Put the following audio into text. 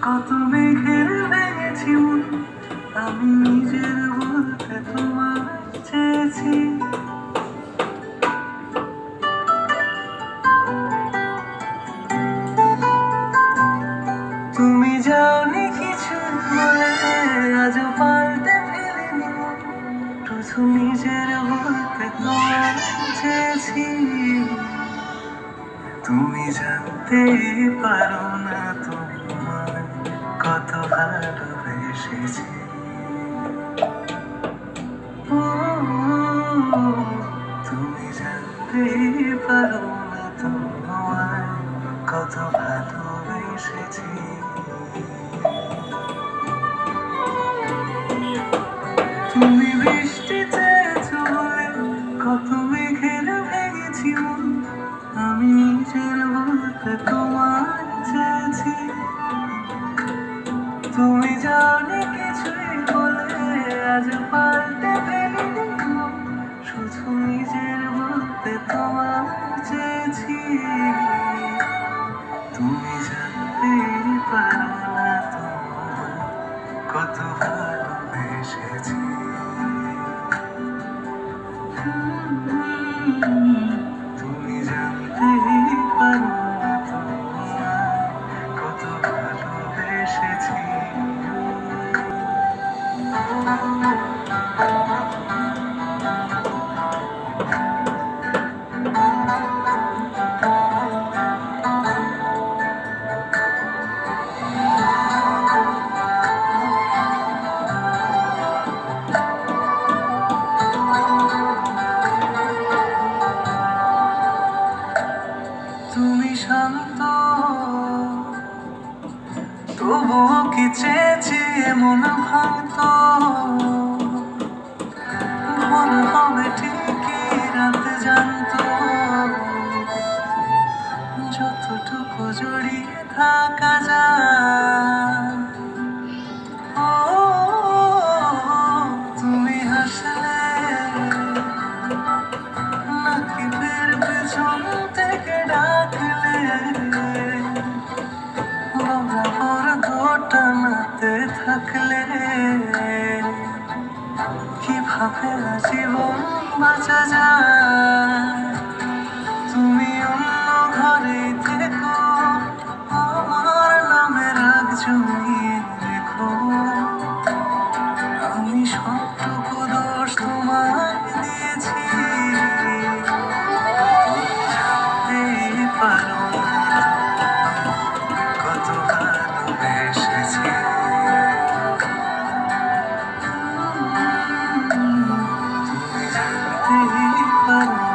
কত মেঘের ভেঙেছি মন, আমি নিজের বলতে তোমার চেয়েছি। তুমি জানি কিছু বলে আজও পাল্টে ফেলিনি, শুধু নিজের বলতে তোমার চেয়েছি। তুমি জানতেই পারো না তোমার কত ভালোবেসেছি। ও, তুমি জানতেই পারো না তোমার কত ভালোবেসেছি। তুমি বৃষ্টি চেয়েছো বলে কত মেঘের ভেঙেছি মন, আমি নিজের বলতে তোমার চেয়েছি। তুমি জানি কিছুই বলে আজ পাল্টে ফেলিনি মন, শুধু নিজের বলতে তোমার চেয়েছি। তুমি জানতেই পারো না তোমার কত ভালোবেসেছি। তুমি জানতেই পারো না তোমার কত ভালোবেসেছি। তুমি শান্ত, তবুও কি চেয়েছি এমন ভাঙত, ভুল হবে ঠিকই রাত জানতো, যতটুকু জড়িয়ে থাকা যায়। ও, তুমি হাসলে নাকি ফের পেছন থেকে ডাকলে, বরাবর ঘটনাতে থাকলে কিভাবে জীবন বাঁচা যায়। তুমি অন্য ঘরে থেকো, আমার নামে রাগ জমিয়ে রেখো, আমি সবটুকু দোষ তোমায় দিয়েছি। জানতেই পারো না কত ভালোবেসেছি। তুমি জানতেই পারো